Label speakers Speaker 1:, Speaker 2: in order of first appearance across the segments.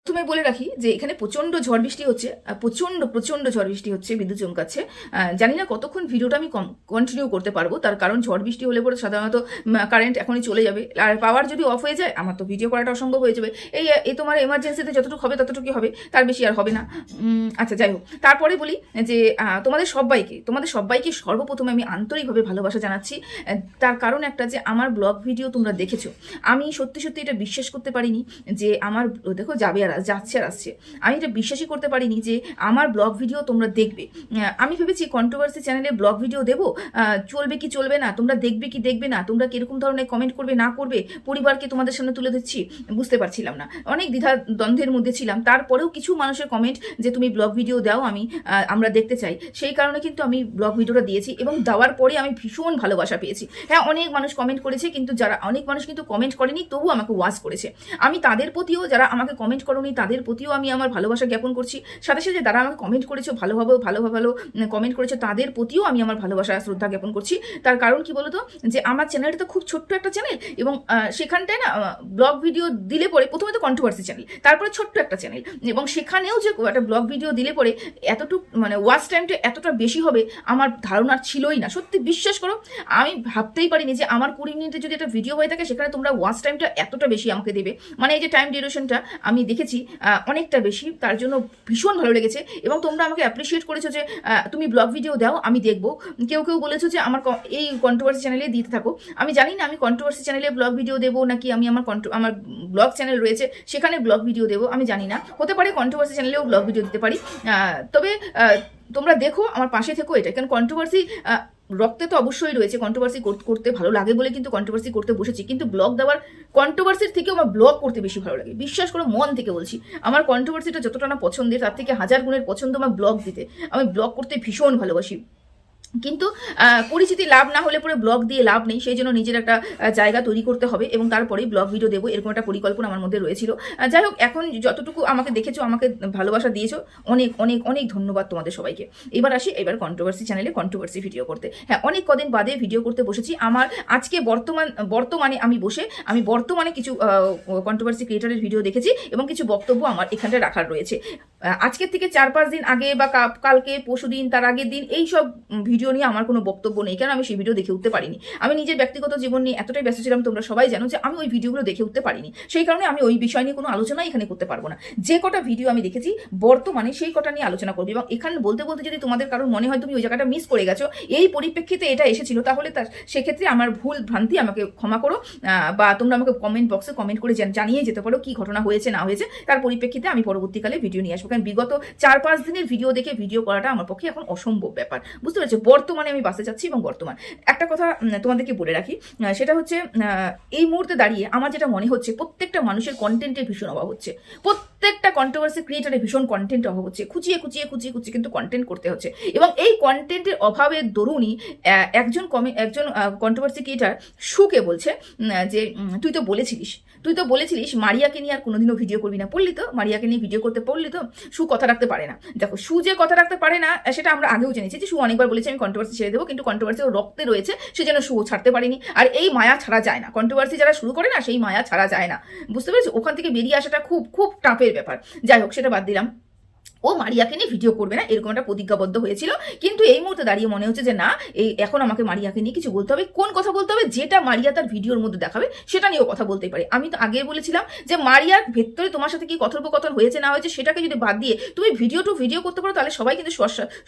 Speaker 1: প্রথমে বলে রাখি যে এখানে প্রচণ্ড ঝড় বৃষ্টি হচ্ছে, প্রচণ্ড ঝড় বৃষ্টি হচ্ছে, বিদ্যুৎ চমকাচ্ছে। জানি না কতক্ষণ ভিডিওটা আমি কন্টিনিউ করতে পারবো, তার কারণ ঝড় বৃষ্টি হলে পরে সাধারণত কারেন্ট এখনই চলে যাবে, আর পাওয়ার যদি অফ হয়ে যায় আমার তো ভিডিও করাটা অসম্ভব হয়ে যাবে। এই তোমার এমার্জেন্সিতে যতটুকু হবে ততটুকুই হবে, তার বেশি আর হবে না। আচ্ছা যাই হোক, তারপরে বলি যে তোমাদের সবাইকে সর্বপ্রথমে আমি আন্তরিকভাবে ভালোবাসা জানাচ্ছি। তার কারণ একটা, যে আমার ব্লগ ভিডিও তোমরা দেখেছো। আমি সত্যি সত্যি এটা বিশ্বাস করতে পারিনি যে আমার, দেখো যাবে আর যাচ্ছে আর আসছে, আমি এটা বিশ্বাসই করতে পারিনি যে আমার ব্লগ ভিডিও তোমরা দেখবে। আমি ভেবেছি কন্ট্রোভার্সি চ্যানেলে ব্লগ ভিডিও দেবো, চলবে কি চলবে না, তোমরা দেখবে কি দেখবে না, তোমরা কিরকম ধরনের কমেন্ট করবে না করবে, পরিবারকে তোমাদের সামনে তুলে দিচ্ছি, বুঝতে পারছিলাম না, অনেক দ্বিধা দ্বন্দ্বের মধ্যে ছিলাম। তারপরেও কিছু মানুষের কমেন্ট যে তুমি ব্লগ ভিডিও দাও, আমরা দেখতে চাই, সেই কারণে কিন্তু আমি ব্লগ ভিডিওটা দিয়েছি, এবং দেওয়ার পরে আমি ভীষণ ভালোবাসা পেয়েছি। হ্যাঁ, অনেক মানুষ কমেন্ট করেছে, কিন্তু অনেক মানুষ কিন্তু কমেন্ট করেনি, তবু আমাকে ওয়াচ করেছে। আমি তাদের প্রতিও, যারা আমাকে কমেন্ট করোনি তাদের প্রতিও আমি আমার ভালোবাসা জ্ঞাপন করছি। সাথে সাথে যারা আমাকে কমেন্ট করেছো, ভালো কমেন্ট করেছো, তাদের প্রতিও আমি আমার ভালোবাসা শ্রদ্ধা জ্ঞাপন করছি। তার কারণ কি বলতো, যে আমার চ্যানেলটা তো খুব ছোট্ট একটা চ্যানেল, এবং সেখানটায় না ব্লগ ভিডিও দিলে পরে, প্রথমে তো কন্ট্রোভার্সি চ্যানেল, তারপরে ছোট্ট একটা চ্যানেল, এবং সেখানেও যে একটা ব্লগ ভিডিও দিলে পরে এতটুকু ওয়াচ টাইমটা এতটা বেশি হবে আমার ধারণা ছিলই না। সত্যি বিশ্বাস করো, আমি ভাবতেই পারিনি যে আমার 20 মিনিটে যদি একটা ভিডিও হয়ে থাকে, সেখানে তোমরা ওয়াচ টাইমটা এতটা বেশি আমাকে দেবে। এই যে টাইম ডিউরেশনটা আমি দেখেছি অনেকটা বেশি, তার জন্য ভীষণ ভালো লেগেছে। এবং তোমরা আমাকে অ্যাপ্রিসিয়েট করেছো যে তুমি ব্লগ ভিডিও দাও, আমি দেখবো। কেউ বলেছো যে আমার এই কন্ট্রোভার্সি চ্যানেলে দিতে থাকো। আমি জানি না আমি কন্ট্রোভার্সি চ্যানেলে ব্লগ ভিডিও দেবো নাকি আমি আমার ব্লগ চ্যানেল রয়েছে সেখানে ব্লগ ভিডিও দেবো, আমি জানি না। হতে পারে কন্ট্রোভার্সি চ্যানেলেও ব্লগ ভিডিও দিতে পারি। তবে তোমরা দেখো, আমার পাশে থেকো, এটা কারণ কন্ট্রোভার্সি রক্তে তো অবশ্যই রয়েছে। কন্ট্রোভার্সি করতে ভালো লাগে বলে কিন্তু কন্ট্রোভার্সি করতে বসেছি, কিন্তু ব্লগ দেওয়ার কন্ট্রোভার্সির থেকেও আমার ব্লগ করতে বেশি ভালো লাগে। বিশ্বাস করো, মন থেকে বলছি, আমার কন্ট্রোভার্সিটা যতটা না পছন্দের, তার থেকে 1000 গুণের পছন্দ আমার ব্লগ দিতে। আমি ব্লগ করতে ভীষণ ভালোবাসি, কিন্তু পরিচিতি লাভ না হলে পরে ব্লগ দিয়ে লাভ নেই। সেই জন্য নিজের একটা জায়গা তৈরি করতে হবে, এবং তারপরেই ব্লগ ভিডিও দেবো, এরকম একটা পরিকল্পনা আমার মধ্যে রয়েছিল। যাই হোক, এখন যতটুকু আমাকে দেখেছো, আমাকে ভালোবাসা দিয়েছো, অনেক অনেক অনেক ধন্যবাদ তোমাদের সবাইকে। এবার আসি, এবার কন্ট্রোভার্সি চ্যানেলে কন্ট্রোভার্সি ভিডিও করতে। হ্যাঁ, অনেক কদিন বাদে ভিডিও করতে বসেছি। আমার আজকে বর্তমানে আমি বর্তমানে কিছু কন্ট্রোভার্সি ক্রিয়েটরের ভিডিও দেখেছি, এবং কিছু বক্তব্য আমার এখানটা রাখার রয়েছে। আজকের থেকে 4-5 দিন আগে বা কালকে পরশু দিন, তার আগের দিন, এইসব ভিডিও নিয়ে আমার কোনো বক্তব্য নেই, কারণ আমি সেই ভিডিও দেখে উঠতে পারিনি। আমি নিজের ব্যক্তিগত জীবন নিয়ে এতটাই ব্যস্ত ছিলাম, তোমরা সবাই জানো যে আমি ওই ভিডিওগুলো দেখে উঠতে পারিনি। সেই কারণে আমি ওই বিষয় নিয়ে কোনো আলোচনা এখানে করতে পারবো না। যে কটা ভিডিও আমি দেখেছি বর্তমানে, সেই কটা নিয়ে আলোচনা করবো। এবং এখানে বলতে যদি তোমাদের কারোর মনে হয় তুমি ওই জায়গাটা মিস করে গেছো, এই পরিপ্রেক্ষিতে এটা এসেছিল, তাহলে সেক্ষেত্রে আমার ভুল ভ্রান্তি, আমাকে ক্ষমা করো, বা তোমরা আমাকে কমেন্ট বক্সে কমেন্ট করে জানিয়ে যেতে পারো কি ঘটনা হয়েছে না হয়েছে। তার পরিপ্রেক্ষিতে আমি পরবর্তীকালে ভিডিও নিয়ে আসবো, কারণ বিগত 4-5 দিনের ভিডিও দেখে ভিডিও করাটা আমার পক্ষে এখন অসম্ভব ব্যাপার, বুঝতে পারছো। বর্তমানে আমি বাসে যাচ্ছি, এবং একটা কথা তোমাদেরকে বলে রাখি, সেটা হচ্ছে এই মুহূর্তে দাঁড়িয়ে আমার যেটা মনে হচ্ছে, প্রত্যেকটা মানুষের কন্টেন্টের ভীষণ অভাব হচ্ছে, প্রত্যেকটা কন্ট্রোভার্সি ক্রিয়েটারের ভীষণ কন্টেন্টের অভাব হচ্ছে। খুঁচিয়ে কিন্তু কন্টেন্ট করতে হচ্ছে, এবং এই কন্টেন্টের অভাবের দরুনই একজন কন্ট্রোভার্সি ক্রিয়েটার সুকে বলছে যে তুই তো বলেছিলিস মারিয়াকে নিয়ে আর কোনোদিনও ভিডিও করবি না, পড়লি তো, মারিয়াকে নিয়ে ভিডিও করতে পড়লি তো। সু কথা রাখতে পারে না। দেখো, সু যে কথা রাখতে পারে না সেটা আমরা আগেও জেনেছি, যে সু অনেকবার বলেছে আমি কন্ট্রোভার্সি ছেড়ে দেবো, কিন্তু কন্ট্রোভার্সি ওর রক্তে রয়েছে, সেজন্য সু ছাড়তে পারেনি। আর এই মায়া ছাড়া যায় না, কন্ট্রোভার্সি যারা শুরু করে না, সেই মায়া ছাড়া যায় না, বুঝতে পেরেছি। ওখান থেকে বেরিয়ে আসাটা খুব খুব টাফের ব্যাপার। যাই হোক, সেটা বাদ দিলাম। ও মারিয়াকে নিয়ে ভিডিও করবে না, এরকম একটা প্রতিজ্ঞাবদ্ধ হয়েছিল, কিন্তু এই মুহূর্তে দাঁড়িয়ে মনে হচ্ছে যে না, এখন আমাকে মারিয়াকে নিয়ে কিছু বলতে হবে। কোন কথা বলতে হবে? যেটা মারিয়া তার ভিডিওর মধ্যে দেখাবে সেটা নিয়েও কথা বলতেই পারে। আমি তো আগে বলেছিলাম যে মারিয়ার ভেতরে তোমার সাথে কি কথোপকথন হয়েছে না হয়েছে, সেটাকে যদি বাদ দিয়ে তুমি ভিডিও করতে পারো, তাহলে সবাই কিন্তু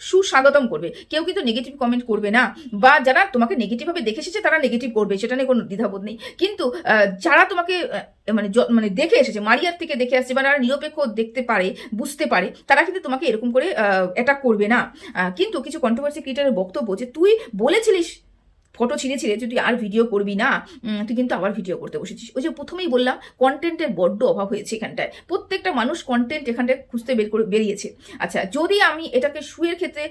Speaker 1: সুস্বাগতম করবে, কেউ কিন্তু নেগেটিভ কমেন্ট করবে না। বা যারা তোমাকে নেগেটিভভাবে দেখে এসেছে তারা নেগেটিভ করবে, সেটা নিয়ে কোনো দ্বিধাবোধ নেই। কিন্তু যারা তোমাকে দেখে এসেছে, মারিয়ার থেকে দেখে আসছে, বা যারা নিরপেক্ষ দেখতে পারে, বুঝতে পারে, তারা কিন্তু তোমাকে এরকম করে অ্যাটাক করবে না। কিন্তু কিছু কন্ট্রোভার্সি ক্রিয়েটারের বক্তব্য, যে তুই বলেছিলিস ফটো ছিঁড়ে যদি আর ভিডিও করবি না, তুই কিন্তু আবার ভিডিও করতে বসেছিস। ওই যে প্রথমেই বললাম, কন্টেন্টের বড্ড অভাব হয়েছে এখানটায়। প্রত্যেকটা মানুষ কন্টেন্ট এখানটায় খুঁজতে বেরিয়েছে। আচ্ছা, যদি আমি এটাকে সুয়ের ক্ষেত্রে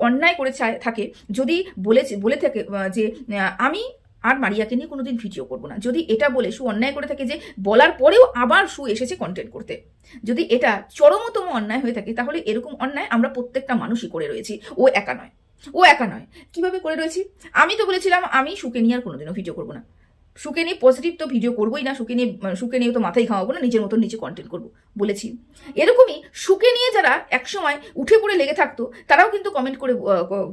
Speaker 1: অন্যায় করে থাকে, যদি বলে থাকে যে আমি আর মারিয়াকে নিয়ে কোনোদিন ভিডিও করবো না, যদি এটা বলে অন্যায় করে থাকে, যে বলার পরেও আবার এসেছে কন্টেন্ট করতে, যদি এটা চরমতম অন্যায় হয়ে থাকে, তাহলে এরকম অন্যায় আমরা প্রত্যেকটা মানুষই করে রয়েছি, ও একা নয়। কিভাবে করে রয়েছি? আমি তো বলেছিলাম আমি সুকে নিয়ে আর কোনোদিনও ভিডিও করবো না। সুকে নিয়ে পজিটিভ তো ভিডিও করবোই না, সুকে নিয়ে তো মাথায় খাওয়াবো না, নিজের মতন নিচে কন্টেন্ট করবো বলেছি। এরকমই সুকে নিয়ে যারা একসময় উঠে পড়ে লেগে থাকতো তারাও কিন্তু কমেন্ট করে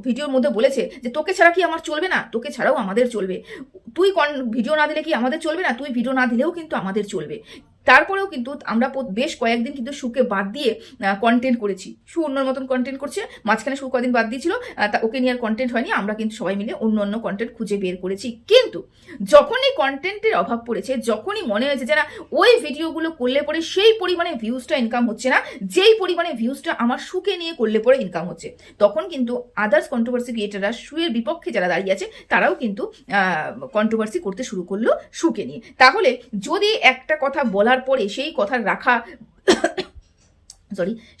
Speaker 1: ভিডিওর মধ্যে বলেছে যে তোকে ছাড়া কি আমার চলবে না, তোকে ছাড়াও আমাদের চলবে, তুই ভিডিও না দিলে কি আমাদের চলবে না, তুই ভিডিও না দিলেও কিন্তু আমাদের চলবে। তারপরেও কিন্তু আমরা বেশ কয়েকদিন কিন্তু সুকে বাদ দিয়ে কন্টেন্ট করেছি। সু অন্য মতন কন্টেন্ট করছে, মাঝখানে সু কদিন বাদ দিয়েছিল, ওকে নিয়ে আর কন্টেন্ট হয়নি, আমরা কিন্তু সবাই মিলে অন্য কন্টেন্ট খুঁজে বের করেছি। কিন্তু যখনই কন্টেন্টের অভাব পড়েছে, যখনই মনে হয়েছে যে না ওই ভিডিওগুলো করলে পরে সেই পরিমাণে ভিউজটা ইনকাম হচ্ছে না যেই পরিমাণে ভিউজটা আমার সুকে নিয়ে করলে পরে ইনকাম হচ্ছে, তখন কিন্তু আদার্স কন্ট্রোভার্সি ক্রিয়েটাররা, সুয়ের বিপক্ষে যারা দাঁড়িয়ে আছে তারাও কিন্তু কন্ট্রোভার্সি করতে শুরু করলো সুকে নিয়ে। তাহলে যদি একটা কথা বলার পরে সেই কথা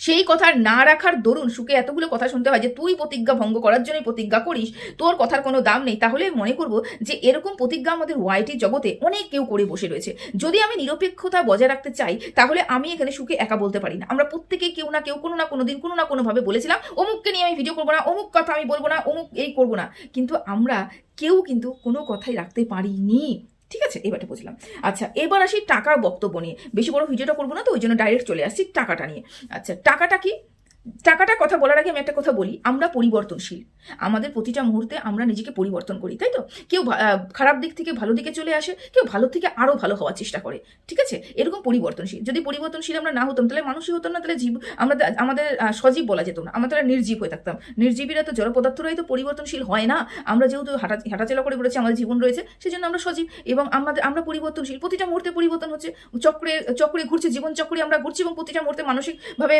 Speaker 1: সেই কথা না রাখার দরুন সুকে এতগুলো কথা শুনতে হয় যে তুই প্রতিজ্ঞা ভঙ্গ করার জন্যই প্রতিজ্ঞা করিস, তোর কথার কোনো দাম নেই, তাহলে মনে করব যে এরকম প্রতিজ্ঞা আমাদের ওয়াইটি জগতে অনেক কেউ করে বসে রয়েছে। যদি আমি নিরপেক্ষতা বজায় রাখতে চাই তাহলে আমি এখানে সুকে একা বলতে পারি না, আমরা প্রত্যেকে কেউ না কেউ কোনো না কোনো দিন কোনো না কোনোভাবে বলেছিলাম অমুককে নিয়ে আমি ভিডিও করবো না, অমুক কথা আমি বলবো না, অমুক এই করবো না, কিন্তু আমরা কেউ কিন্তু কোনো কথাই রাখতে পারিনি। ঠিক আছে, এবারটা বুঝলাম। আচ্ছা, এবার আসি টাকার বক্তব্য নিয়ে। বেশি বড় ভিডিওটা করবো না তো, ওই জন্য ডাইরেক্ট চলে আসছি টাকাটা নিয়ে। আচ্ছা, টাকাটা কি? টাকাটা কথা বলার আগে আমি একটা কথা বলি, আমরা পরিবর্তনশীল, আমাদের প্রতিটা মুহূর্তে আমরা নিজেকে পরিবর্তন করি, তাই তো? কেউ খারাপ দিক থেকে ভালো দিকে চলে আসে, কেউ ভালো থেকে আরো ভালো হওয়ার চেষ্টা করে, ঠিক আছে? এরকম পরিবর্তনশীল। যদি পরিবর্তনশীল আমরা না হতাম তাহলে মানুষই হতাম না, তাহলে জীব আমাদের সজীব বলা যেত না, আমরা তাহলে নির্জীব হয়ে থাকতাম। নির্জীবীরা তো জড় পদার্থরাই তো পরিবর্তনশীল হয় না, আমরা যেহেতু হাঁটাচলা করে করেছি, আমাদের জীবন রয়েছে, সেজন্য আমরা সজীব এবং আমরা পরিবর্তনশীল, প্রতিটা মুহূর্তে পরিবর্তন হচ্ছে, চক্রে ঘুরছে, জীবন চক্রে আমরা ঘুরছি এবং প্রতিটা মুহূর্তে মানসিকভাবে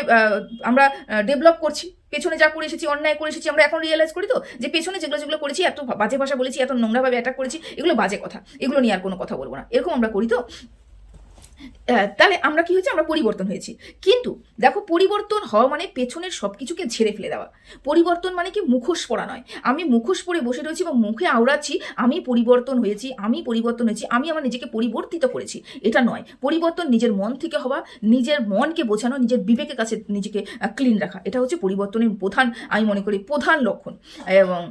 Speaker 1: আমরা ডেভেলপ করছি। পেছনে যা করে এসেছি, অন্যায় করে এসেছি, আমরা এখন রিয়েলাইজ করি তো যে পেছনে যেগুলো করেছি, এত বাজে ভাষা বলেছি, এত নোংরাভাবে অ্যাটাক করেছি, এগুলো বাজে কথা, এগুলো নিয়ে আর কোনো কথা বলবো না, এরকম আমরা করি তো। তাহলে আমরা কি হয়েছে, আমরা পরিবর্তন হয়েছি। কিন্তু দেখো, পরিবর্তন হওয়া মানে পেছনের সবকিছুকে ঝেড়ে ফেলে দেওয়া। পরিবর্তন মানে কি মুখোশ পরা নয়, আমি মুখোশ পরে বসে রয়েছি এবং মুখে আওড়াচ্ছি আমি পরিবর্তন হয়েছি, আমি আমার নিজেকে পরিবর্তিত করেছি, এটা নয়। পরিবর্তন নিজের মন থেকে হওয়া, নিজের মনকে বোঝানো, নিজের বিবেকের কাছে নিজেকে ক্লিন রাখা, এটা হচ্ছে পরিবর্তনের আমি মনে করি প্রধান লক্ষণ এবং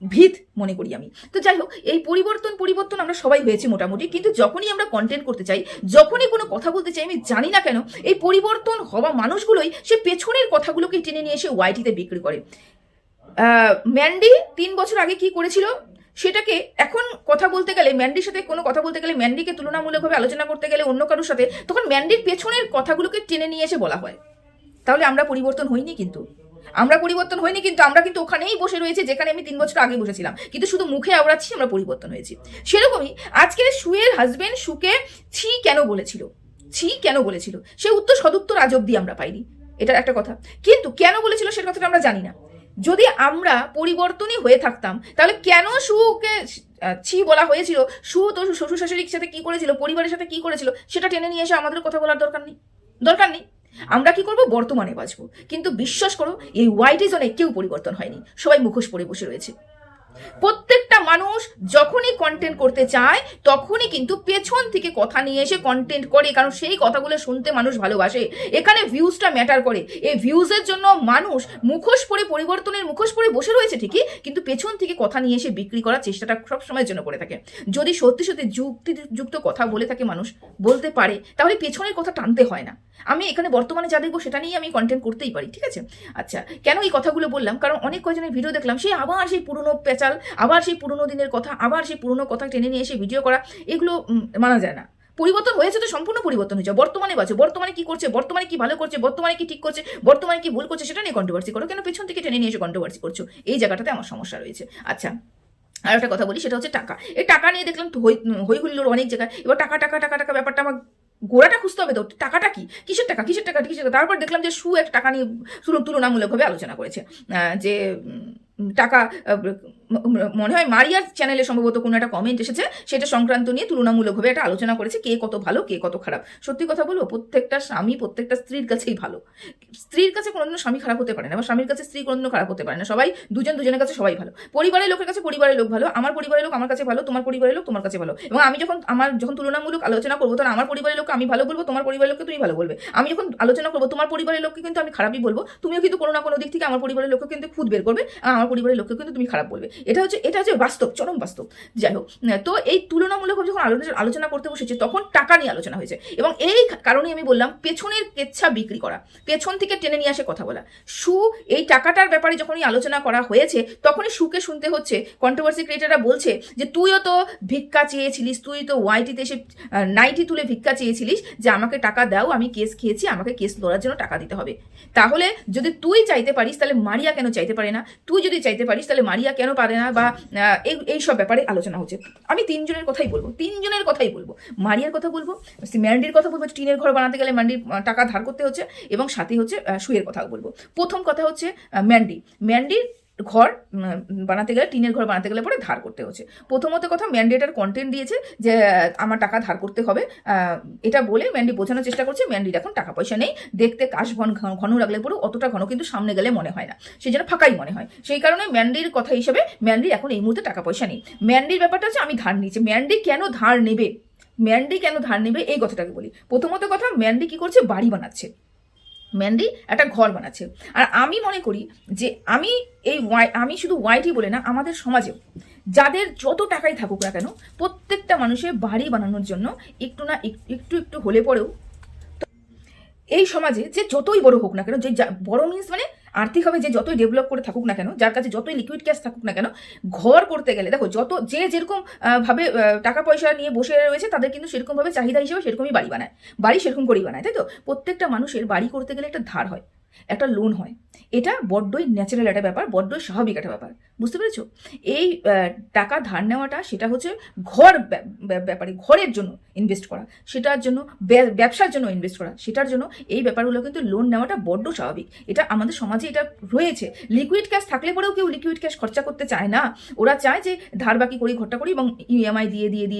Speaker 1: ভিত মনে করি আমি। তো যাই হোক, এই পরিবর্তন আমরা সবাই হয়েছি মোটামুটি, কিন্তু যখনই আমরা কন্টেন্ট করতে চাই, যখনই কোনো কথা বলতে চাই, আমি জানি না কেন এই পরিবর্তন হওয়া মানুষগুলোই সে পেছনের কথাগুলোকে টেনে নিয়ে এসে ওয়াইটিতে বিক্রি করে। ম্যান্ডি 3 বছর আগে কি করেছিল সেটাকে এখন কথা বলতে গেলে, ম্যান্ডির সাথে কোনো কথা বলতে গেলে, ম্যান্ডিকে তুলনামূলকভাবে আলোচনা করতে গেলে অন্য কারোর সাথে, তখন ম্যান্ডির পেছনের কথাগুলোকে টেনে নিয়ে এসে বলা হয়। তাহলে আমরা পরিবর্তন হইনি, কিন্তু আমরা কিন্তু ওখানেই বসে রয়েছে যেখানে আমি 3 বছর আগে বসেছিলাম, কিন্তু শুধু মুখে আওড়াচ্ছি আমরা পরিবর্তন হয়েছি। সেরকমই আজকের সুয়ের হাজবেন্ড সুকে ছি কেন বলেছিল সে সদুত্তর আজ অব্দি আমরা পাইনি, এটা একটা কথা। কিন্তু কেন বলেছিল সে কথাটা আমরা জানি না। যদি আমরা পরিবর্তনই হয়ে থাকতাম তাহলে কেন সুকে ছি বলা হয়েছিল? সু তো শ্বশুর শাশুড়ির সাথে কি করেছিল, পরিবারের সাথে কি করেছিল, সেটা টেনে নিয়ে এসে আমাদের কথা বলার দরকার নেই। আমরা কি করবো, বর্তমানে বাঁচবো। কিন্তু বিশ্বাস করো, এই ওয়াইটি জোনে কেউ পরিবর্তন হয়নি, সবাই মুখোশ পরে বসে রয়েছে। প্রত্যেকটা মানুষ যখনই কন্টেন্ট করতে চায় তখনই কিন্তু পেছন থেকে কথা নিয়ে এসে কন্টেন্ট করে, কারণ সেই কথাগুলো শুনতে মানুষ ভালোবাসে। এখানে ভিউজটা ম্যাটার করে। এই ভিউজের জন্য মানুষ পরিবর্তনের মুখোশ পরে বসে রয়েছে ঠিকই, কিন্তু পেছন থেকে কথা নিয়ে এসে বিক্রি করার চেষ্টাটা সবসময়ের জন্য করে থাকে। যদি সত্যি যুক্তিযুক্ত কথা বলে থাকে, মানুষ বলতে পারে, তাহলে পেছনের কথা টানতে হয় না। আমি এখানে বর্তমানে যা দেখবো সেটা নিয়ে আমি কন্টেন্ট করতেই পারি, ঠিক আছে? আচ্ছা, কেন এই কথাগুলো বললাম? কারণ অনেক কয়জনের ভিডিও দেখলাম, আবার সেই পুরনো পেঁচাল, আবার সেই পুরনো দিনের কথা, আবার সেই পুরনো কথা টেনে নিয়ে এসে ভিডিও করা, এগুলো মানা যায় না। পরিবর্তন হয়েছে তো সম্পূর্ণ পরিবর্তন হয়েছে, বর্তমানে বাঁচো, বর্তমানে কি করছে, বর্তমানে কি ভালো করছে, বর্তমানে কি ঠিক করছে, বর্তমানে কি ভুল করছে, সেটা নিয়ে কন্ট্রোভার্সি করো। কেন পেছন থেকে টেনে নিয়ে এসে কন্ট্রোভার্সি করছো? এই জায়গাটাতে আমার সমস্যা রয়েছে। আচ্ছা, আর একটা কথা বলি, সেটা হচ্ছে টাকা। এই টাকা নিয়ে দেখলাম হই হুল্লোড় অনেক জায়গায়। এবার টাকা ব্যাপারটা আমার গোড়াটা খুঁজতে হবে তো, টাকাটা কি, কিসের টাকা। তারপর দেখলাম যে একটা টাকা নিয়ে তুলনামূলকভাবে আলোচনা করেছে, যে টাকা, মনে হয় মারিয়ার চ্যানেলে সম্ভবত কোনো একটা কমেন্ট এসেছে, সেটা সংক্রান্ত নিয়ে তুলনামূলকভাবে একটা আলোচনা করেছে, কে কত ভালো, কে কত খারাপ। সত্যি কথা বলবো, প্রত্যেকটা স্বামী প্রত্যেকটা স্ত্রীর কাছেই ভালো। স্ত্রীর কাছে কোনোদিনও স্বামী খারাপ হতে পারে না, বা স্বামীর কাছে স্ত্রী কোনোদিনও খারাপ হতে পারে না। সবাই দুজনের কাছে সবাই ভালো। পরিবারের লোকের কাছে পরিবারের লোক ভালো, আমার পরিবারের লোক আমার কাছে ভালো, তোমার পরিবারের লোক তোমার কাছে ভালো। এবং আমি যখন তুলনামূলক আলোচনা করবো, তখন আমার পরিবারের লোককে আমি ভালো বলবো, তোমার পরিবারের লোককে তুমি ভালো বলবে। আমি যখন আলোচনা করবো তোমার পরিবারের লোককে কিন্তু আমি খারাপই বলবো, তুমিও কিন্তু কোনো না কোনো দিক থেকে আমার পরিবারের লোককে কিন্তু খুদ বের করবে, আর আমার পরিবারের লোককে কিন্তু তুমি খারাপ বলবে। এটা হচ্ছে বাস্তব, চরম বাস্তব। যাই হোক, তো এই তুলনামূলকভাবে যখন আলোচনা করতে বসেছে তখন টাকা নিয়ে আলোচনা হয়েছে, এবং এই কারণে আমি বললাম পেছনের কেচ্ছা বিক্রি করা, পেছন থেকে টেনে নিয়ে আসে কথা বলা। সু এই টাকাটার ব্যাপারে যখনই আলোচনা করা হয়েছে তখনই সুকে শুনতে হচ্ছে, কন্ট্রোভার্সি ক্রিয়েটাররা বলছে যে তুইও তো ভিক্ষা চেয়েছিলিস, তুই তো ওয়াইটিতে এসে নাইটি তুলে ভিক্ষা চেয়েছিলিস যে আমাকে টাকা দাও, আমি কেস খেয়েছি, আমাকে কেস লড়ার জন্য টাকা দিতে হবে। তাহলে যদি তুই চাইতে পারিস তাহলে মারিয়া কেন চাইতে পারে না? তুই যদি চাইতে পারিস তাহলে মারিয়া কেন পারে না? বা এই সব ব্যাপারে আলোচনা হচ্ছে। আমি তিনজনের কথাই বলবো, মারিয়ার কথা বলবো, ম্যান্ডির কথা বলবো, টিনের ঘর বানাতে গেলে ম্যান্ডির টাকা ধার করতে হচ্ছে, এবং সাথে হচ্ছে সুয়ের কথাও বলবো। প্রথম কথা হচ্ছে ম্যান্ডির ঘর বানাতে গেলে, টিনের ঘর বানাতে গেলে পরে ধার করতে হচ্ছে। প্রথমত কথা, ম্যান্ডেটার কন্টেন্ট দিয়েছে যে আমার টাকা ধার করতে হবে, এটা বলে ম্যান্ডি বোঝানোর চেষ্টা করছে ম্যান্ডির এখন টাকা পয়সা নেই, দেখতে কাশ ঘন রাখলে পরে অতটা ঘন কিন্তু সামনে গেলে মনে হয় না, সেই জন্য ফাঁকাই মনে হয়। সেই কারণে ম্যান্ডির কথা হিসেবে ম্যান্ডির এখন এই মুহূর্তে টাকা পয়সা নেই। ম্যান্ডির ব্যাপারটা হচ্ছে আমি ধার নিচ্ছি, ম্যান্ডি কেন ধার নেবে এই কথাটাকে বলি। প্রথমত কথা, ম্যান্ডি কি করছে? বাড়ি বানাচ্ছে, ম্যান্ডি একটা ঘর বানাচ্ছে। আর আমি মনে করি যে আমি শুধু ওয়াইটি বলে না, আমাদের সমাজেও যাদের যত টাকাই থাকুক না কেন, প্রত্যেকটা মানুষের বাড়ি বানানোর জন্য একটু হলে পরেও এই সমাজে যে যতই বড় হোক না কেন, যে বড় মিন্স মানে আর্থিকভাবে যে যতই ডেভেলপ করে থাকুক না কেন, যার কাছে যতই লিকুইড ক্যাশ থাকুক না কেন, ঘর করতে গেলে দেখো যে যেরকম ভাবে টাকা পয়সা নিয়ে বসে রয়েছে তাদের কিন্তু সেরকমভাবে চাহিদা হিসেবে সেরকমই বাড়ি বানায়, বাড়ি সেরকম করেই বানায়, তাই তো? প্রত্যেকটা মানুষের বাড়ি করতে গেলে একটা ধার হয়, একটা লোন হয়। এটা বড্ডই ন্যাচারাল একটা ব্যাপার, বড্ডই স্বাভাবিক একটা ব্যাপার, বুঝতে পেরেছো? এই টাকা ধার নেওয়াটা সেটা হচ্ছে ব্যাপারে ঘরের জন্য ইনভেস্ট করা, সেটার জন্য ব্যবসার জন্য ইনভেস্ট করা, সেটার জন্য এই ব্যাপারগুলো কিন্তু লোন নেওয়াটা বড্ড স্বাভাবিক। এটা আমাদের সমাজে এটা রয়েছে। লিকুইড ক্যাশ থাকলে পরেও কেউ লিকুইড ক্যাশ খরচা করতে চায় না, ওরা চায় যে ধার বাকি করি, ঘরটা করি এবং ইএমআই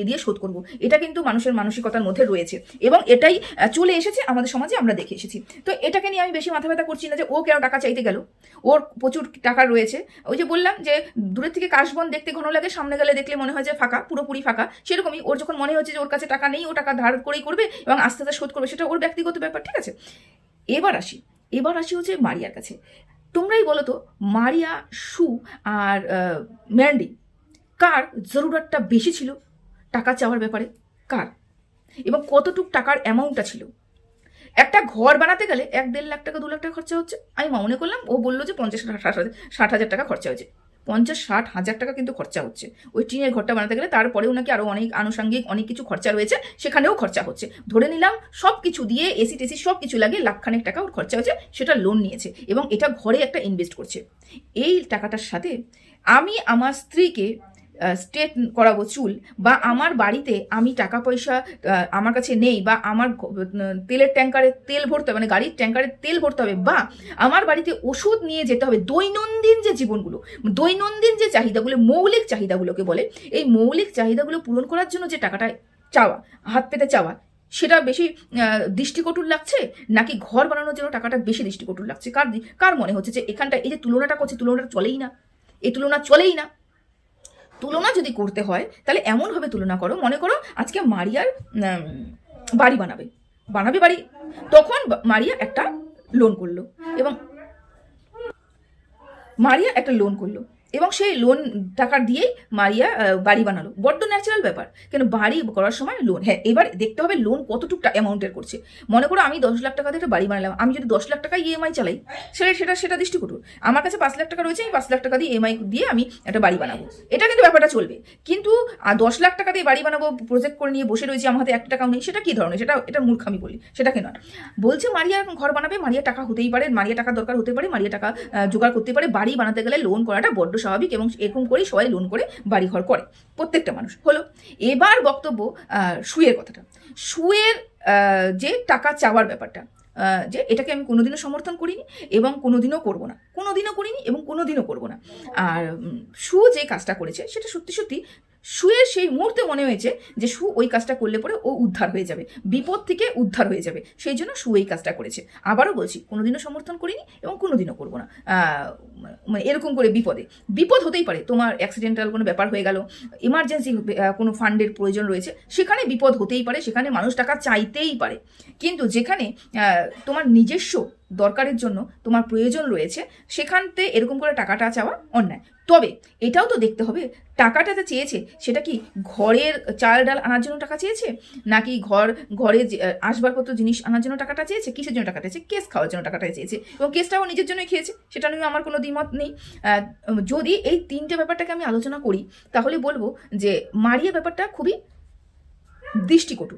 Speaker 1: দিয়ে শোধ করবো। এটা কিন্তু মানুষের মানসিকতার মধ্যে রয়েছে এবং এটাই চলে এসেছে আমাদের সমাজে, আমরা দেখে এসেছি। তো এটাকে নিয়ে আমি বেশি মাথা ব্যথা করছি না যে ও কেন টাকা চাইতে গেল, ওর প্রচুর টাকা রয়েছে। ওই যে বললাম যে দূরের থেকে কাশবন দেখতে ঘন লাগে, সামনে গেলে দেখলে মনে হয় যে ফাঁকা, পুরোপুরি ফাঁকা। সেরকমই ওর যখন মনে হচ্ছে যে ওর কাছে টাকা নেই, ও টাকা ধার করেই করবে এবং আস্তে আস্তে শোধ করবে, সেটা ওর ব্যক্তিগত ব্যাপার, ঠিক আছে? এবার আসি হচ্ছে মারিয়ার কাছে। তোমরাই বলো তো, মারিয়া, সু আর ম্যান্ডি, কার জরুরতটা বেশি ছিল টাকা চাওয়ার ব্যাপারে? কার? এবং কতটুক টাকার অ্যামাউন্টটা ছিল? একটা ঘর বানাতে গেলে 1-1.5 লাখ টাকা 2 লাখ টাকা খরচা হচ্ছে। আমি মনে করলাম ও বললো যে 50-60 হাজার টাকা খরচা হয়েছে। 50-60 হাজার টাকা কিন্তু খরচা হচ্ছে ওই টিনের ঘরটা বানাতে গেলে। তারপরেও নাকি আরও অনেক আনুষঙ্গিক অনেক কিছু খরচা রয়েছে, সেখানেও খরচা হচ্ছে। ধরে নিলাম সব কিছু দিয়ে এসি টেসি সব কিছু লাগিয়ে লাখখানেক টাকা ওর খরচা হয়েছে, সেটা লোন নিয়েছে এবং এটা ঘরে একটা ইনভেস্ট করছে। এই টাকাটার সাথে আমি আমার স্ত্রীকে স্ট্রেট করাবো চুল, বা আমার বাড়িতে আমি টাকা পয়সা আমার কাছে নেই, বা আমার তেলের ট্যাঙ্কারে তেল ভরতে হবে, মানে গাড়ির ট্যাঙ্কারে তেল ভরতে হবে, বা আমার বাড়িতে ওষুধ নিয়ে যেতে হবে, দৈনন্দিন যে জীবনগুলো, দৈনন্দিন যে চাহিদাগুলো, মৌলিক চাহিদাগুলোকে বলে, এই মৌলিক চাহিদাগুলো পূরণ করার জন্য যে টাকাটা চাওয়া, হাত পেতে চাওয়া, সেটা বেশি দৃষ্টিকটুর লাগছে নাকি ঘর বানানোর জন্য টাকাটা বেশি দৃষ্টিকটুর লাগছে? কার মনে হচ্ছে যে এখানটা এই যে তুলনাটা করছে, তুলনাটা চলেই না, এই তুলনা চলেই না। তুলনা যদি করতে হয় তাহলে এমনভাবে তুলনা করো, মনে করো আজকে মারিয়ার বাড়ি বানাবে বাড়ি, তখন মারিয়া একটা লোন করলো এবং সেই লোন টাকা দিয়েই মারিয়া বাড়ি বানালো। বড্ড ন্যাচারাল ব্যাপার, কেন বাড়ি করার সময় লোন। হ্যাঁ, এবার দেখতে হবে লোন কতটুকু অ্যামাউন্টের করছে। মনে করো আমি 10 লাখ টাকা দিয়ে একটা বাড়ি বানালাম, আমি যদি 10 লাখ টাকা ইএমআই চালাই, সেটা দৃষ্টিকটুর। আমার কাছে 5 লাখ টাকা রয়েছে, আমি 5 লাখ টাকা দিয়ে ইএমআই দিয়ে আমি একটা বাড়ি বানাবো, এটা কিন্তু ব্যাপারটা চলবে। কিন্তু 10 লাখ টাকা দিয়ে বাড়ি বানাবো প্রজেক্ট করে নিয়ে বসে রয়েছি, আমার হাতে 1 টাকাও নেই, সেটা কি ধরনের? এটা মূর্খামি বলি, সেটাকে নয়। বলছে মারিয়া ঘর বানাবে, মারিয়া টাকা হতেই পারে, মারিয়া টাকা দরকার হতে পারে, মারিয়া টাকা জোগাড় করতে পারে। বাড়ি বানাতে গেলে লোন করাটা বড্ড স্বাভাবিক এবং এরকম করেই সবাই লোন করে বাড়ি ঘর করে, প্রত্যেকটা মানুষ। হলো এবার বক্তব্য সুয়ের কথাটা। সুয়ের যে টাকা চাওয়ার ব্যাপারটা, যে এটাকে আমি কোনোদিনও সমর্থন করিনি এবং কোনোদিনও করবো না, কোনোদিনও করিনি এবং কোনোদিনও করবো না। আর সু যে কাজটা করেছে সেটা সত্যি সুয়ের সেই মুহূর্তে মনে হয়েছে যে সু ওই কাজটা করলে পরে ও উদ্ধার হয়ে যাবে, বিপদ থেকে উদ্ধার হয়ে যাবে, সেই জন্য সু এই কাজটা করেছে। আবারও বলছি, কোনোদিনও সমর্থন করিনি এবং কোনোদিনও করবো না। মানে এরকম করে বিপদ হতেই পারে, তোমার অ্যাক্সিডেন্টাল কোনো ব্যাপার হয়ে গেল, ইমার্জেন্সি কোনো ফান্ডের প্রয়োজন রয়েছে, সেখানে বিপদ হতেই পারে, সেখানে মানুষ টাকা চাইতেই পারে। কিন্তু যেখানে তোমার নিজস্ব দরকারের জন্য তোমার প্রয়োজন রয়েছে, সেখানতে এরকম করে টাকাটা চাওয়া অন্যায়। তবে এটাও তো দেখতে হবে টাকাটা যে চেয়েছে সেটা কি ঘরের চাল ডাল আনার জন্য টাকা চেয়েছে, নাকি ঘরে আসবাবপত্র জিনিস আনার জন্য টাকাটা চেয়েছে, কিসের জন্য টাকাটা চেয়েছে? কেস খাওয়ার জন্য টাকাটা চেয়েছে, এবং কেসটাও নিজের জন্যই খেয়েছে, সেটা নিয়ে আমার কোনো দ্বিমত নেই। যদি এই তিনটে ব্যাপারটাকে আমি আলোচনা করি তাহলে বলবো যে মারিয়া ব্যাপারটা খুবই দৃষ্টিকটু।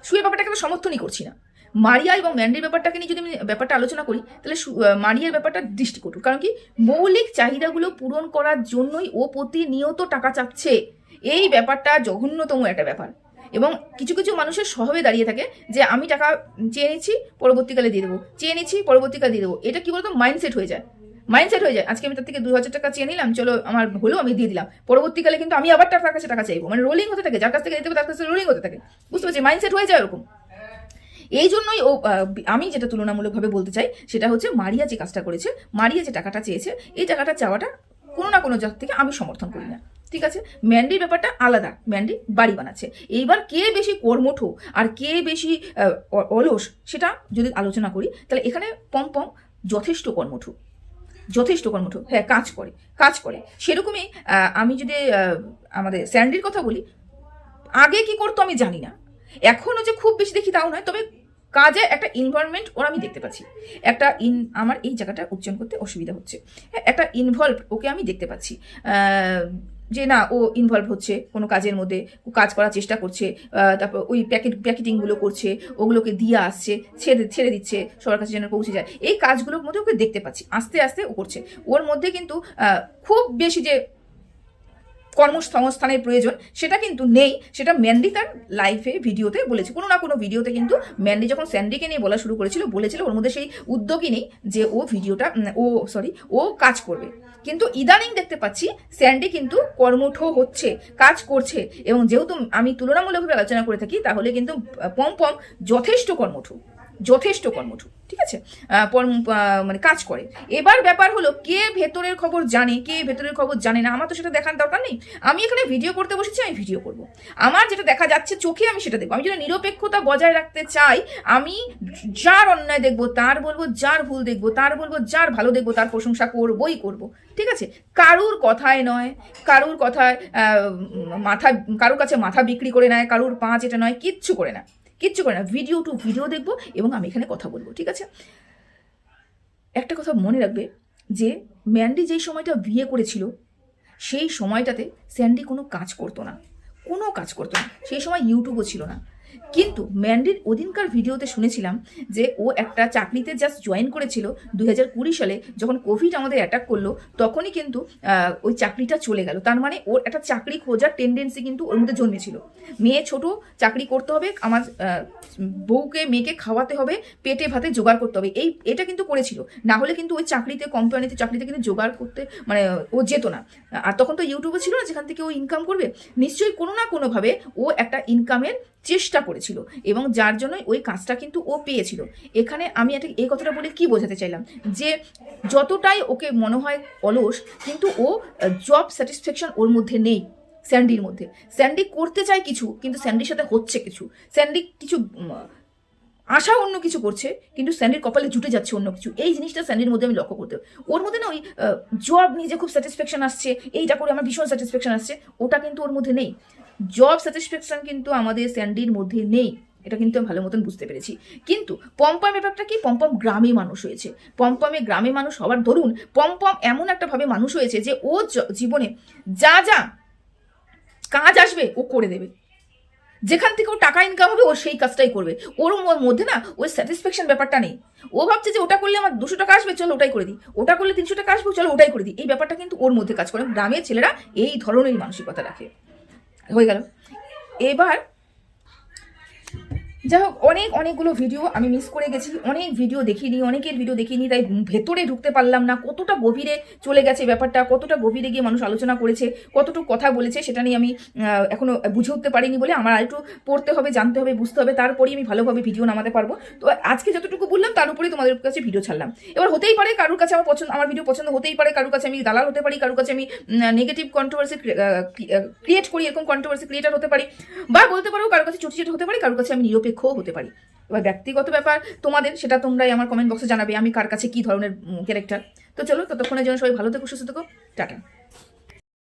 Speaker 1: শুয়ে ব্যাপারটাকে আমি সমর্থনই করছি না। মারিয়া এবং ম্যান্ডির ব্যাপারটাকে নিয়ে যদি আমি ব্যাপারটা আলোচনা করি তাহলে মারিয়ার ব্যাপারটা দৃষ্টিকটু, কারণ কি মৌলিক চাহিদাগুলো পূরণ করার জন্যই ও প্রতিনিয়ত টাকা চাচ্ছে। এই ব্যাপারটা জঘন্যতম একটা ব্যাপার, এবং কিছু কিছু মানুষের স্বভাবে দাঁড়িয়ে থাকে যে আমি টাকা চেয়ে নিচ্ছি পরবর্তীকালে দিয়ে দেবো, চেয়ে নিচ্ছি পরবর্তীকালে দিয়ে দেবো। এটা কি বলতো মাইন্ডসেট হয়ে যায়, আজকে আমি তার থেকে 2000 টাকা চেয়ে নিলাম, চলো আমার হলো আমি দিয়ে দিলাম, পরবর্তীকালে কিন্তু আমি আবার তার কাছে টাকা চাইবো, মানে রোলিং হতে থাকে, যার কাছ থেকে দিতে হবে তার কাছে রোলিং হতে থাকে, বুঝতে পারছি? মাইন্ডসেট হয়ে যায় এরকম। এই জন্যই আমি যেটা তুলনামূলকভাবে বলতে চাই সেটা হচ্ছে মারিয়া যে কাজটা করেছে, মারিয়া যে টাকাটা চেয়েছে, এই টাকাটা চাওয়াটা কোনো না কোনো জায়গা থেকে আমি সমর্থন করি না, ঠিক আছে? ম্যান্ডির ব্যাপারটা আলাদা, ম্যান্ডি বাড়ি বানাচ্ছে। এইবার কে বেশি কর্মঠ আর কে বেশি অলস সেটা যদি আলোচনা করি তাহলে এখানে পম যথেষ্ট কর্মঠ, হ্যাঁ কাজ করে। সেরকমই আমি যদি আমাদের স্যান্ডির কথা বলি, আগে কি করতো আমি জানি না, এখনও যে খুব বেশি দেখি তাও নয়, তবে কাজে একটা ইনভলভমেন্ট ওর আমি দেখতে পাচ্ছি, আমার এই জায়গাটা উচ্চারণ করতে অসুবিধা হচ্ছে, হ্যাঁ একটা ইনভলভ ওকে আমি দেখতে পাচ্ছি, যে না ও ইনভলভ হচ্ছে কোনো কাজের মধ্যে, ও কাজ করার চেষ্টা করছে, তারপর ওই প্যাকেটিংগুলো করছে, ওগুলোকে দিয়ে আসছে, ছেড়ে দিচ্ছে সবার কাছে যেন পৌঁছে যায়, এই কাজগুলোর মধ্যে ওকে দেখতে পাচ্ছি, আস্তে আস্তে ও করছে। ওর মধ্যে কিন্তু খুব বেশি যে কর্মসংস্থানের প্রয়োজন সেটা কিন্তু নেই, সেটা ম্যান্ডি তার লাইফে ভিডিওতে বলেছে, কোনো না কোনো ভিডিওতে কিন্তু ম্যান্ডি যখন স্যান্ডিকে নিয়ে বলা শুরু বলেছিল ওর মধ্যে সেই উদ্যোগই নেই যে ও কাজ করবে। কিন্তু ইদানিং দেখতে পাচ্ছি স্যান্ডি কিন্তু কর্মঠ হচ্ছে, কাজ করছে, এবং যেহেতু আমি তুলনামূলকভাবে আলোচনা করে থাকি তাহলে কিন্তু পম যথেষ্ট কর্মঠ, ঠিক আছে? মানে কাজ করে। এবার ব্যাপার হলো কে ভেতরের খবর জানে, কে ভেতরের খবর জানে না, আমার তো সেটা দেখার দরকার নেই। আমি এখানে ভিডিও করতে বসেছি, আমি ভিডিও করব, আমার যেটা দেখা যাচ্ছে চোখে আমি সেটা দেখবো। আমি যেটা নিরপেক্ষতা বজায় রাখতে চাই, আমি যার অন্যায় দেখবো তার বলবো, যার ভুল দেখবো তার বলবো, যার ভালো দেখবো তার প্রশংসা করব, ঠিক আছে? কারুর কথায় নয়, কারুর কথায় কারুর কাছে মাথা বিক্রি করে নেয়, কারুর পাঁচ এটা নয়, কিচ্ছু করে না, ভিডিও টু ভিডিও দেখবো এবং আমি এখানে কথা বলবো, ঠিক আছে? একটা কথা মনে রাখবে যে ম্যান্ডি যেই সময়টা বিয়ে করেছিল সেই সময়টাতে স্যান্ডি কোনো কাজ করতো না, সেই সময় ইউটিউবও ছিল না। কিন্তু ম্যান্ডির ওদিনকার ভিডিওতে শুনেছিলাম যে ও একটা চাকরিতে জাস্ট জয়েন করেছিল 2020 সালে, যখন কোভিড আমাদের অ্যাটাক করলো তখনই কিন্তু ওই চাকরিটা চলে গেল। তার মানে ওর একটা চাকরি খোঁজার টেন্ডেন্সি কিন্তু ওর মধ্যে জন্মেছিল। মেয়ে ছোট, চাকরি করতে হবে, আমার মেয়েকে খাওয়াতে হবে, পেটে ভাতে জোগাড় করতে হবে, এটা কিন্তু করেছিল, না হলে কিন্তু ওই চাকরিতে কিন্তু জোগাড় করতে মানে ও যেত না। আর তখন তো ইউটিউবে ছিল না যেখান থেকে ও ইনকাম করবে, নিশ্চয়ই কোনো না কোনোভাবে ও একটা ইনকামের চেষ্টা করেছিল এবং যার জন্যই ওই কাজটা কিন্তু ও পেয়েছিল। এখানে আমি এই কথাটা বলে কি বোঝাতে চাইলাম, যে যতটাই ওকে মনে হয় অলস, কিন্তু ও জব স্যাটিসফ্যাকশন ওর মধ্যে নেই। স্যান্ডির মধ্যে, স্যান্ডি করতে চায় কিছু, কিন্তু স্যান্ডির সাথে হচ্ছে কিছু, স্যান্ডি কিছু আশা অন্য কিছু করছে, কিন্তু স্যান্ডির কপালে জুটে যাচ্ছে অন্য কিছু। এই জিনিসটা স্যান্ডির মধ্যে আমি লক্ষ্য করতে, ওর মধ্যে না ওই জব নিয়ে যে খুব স্যাটিসফ্যাকশন আসছে, এইটা করে আমার ভীষণ স্যাটিসফ্যাকশন আসছে, ওটা কিন্তু ওর মধ্যে নেই। জব স্যাটিসফ্যাকশন কিন্তু আমাদের স্যান্ডির মধ্যে নেই, এটা কিন্তু আমি ভালো মতন বুঝতে পেরেছি। কিন্তু পম্পম ব্যাপারটা কি, পম্পম গ্রামে মানুষ হয়েছে, গ্রামে মানুষ হওয়ার দরুন পম্পম এমন একটা ভাবে মানুষ হয়েছে যে ও জীবনে যা যা কাজ আসবে ও করে দেবে, যেখান থেকে ও টাকা ইনকাম হবে ও সেই কাজটাই করবে। ওর মধ্যে না ওই স্যাটিসফ্যাকশন ব্যাপারটা নেই। ও ভাবছে যে ওটা করলে আমার 200 টাকা আসবে, চলো ওটাই করে দিই, ওটা করলে 300 টাকা আসবে, চলো ওটাই করে দিই। এই ব্যাপারটা কিন্তু ওর মধ্যে কাজ করে। গ্রামের ছেলেরা এই ধরনের মানসিকতা রাখে। হয়ে গেল। এবার যাই হোক, অনেকগুলো ভিডিও আমি মিস করে গেছি, অনেক ভিডিও দেখিনি, অনেকের ভিডিও দেখিনি, তাই ভেতরে ঢুকতে পারলাম না। কতটা গভীরে চলে গেছে ব্যাপারটা, কতটা গভীরে গিয়ে মানুষ আলোচনা করেছে, কতটুকু কথা বলেছে, সেটা নিয়ে আমি এখনো বুঝে উঠতে পারিনি বলে আমার আরেকটু পড়তে হবে, জানতে হবে, বুঝতে হবে, তারপরেই আমি ভালোভাবে ভিডিও নামাতে পারবো। তো আজকে যতটুকু বললাম তার উপরেই তোমাদের কাছে ভিডিও ছাড়লাম। এবার হতেই পারে কারোর কাছে আমার ভিডিও পছন্দ হতেই পারে, কারোর কাছে আমি দালাল হতে পারি, কারোর কাছে আমি নেগেটিভ কন্ট্রোভার্সি ক্রিয়েট করি, এরকম কন্ট্রোভার্সি ক্রিয়েটার হতে পারি, বা বলতে পারো কারোর কাছে চুটি হতে পারি, কারোর কাছে আমি নিরপেক্ষও হতে পারি। এবার ব্যক্তিগত ব্যাপার তোমাদের, সেটা তোমরাই আমার কমেন্ট বক্সে জানাবে আমি কার কাছে কি ধরনের ক্যারেক্টার। তো চলো, ততক্ষণের জন্য সবাই ভালো থেকো, সুস্থ থেকো, টাটা।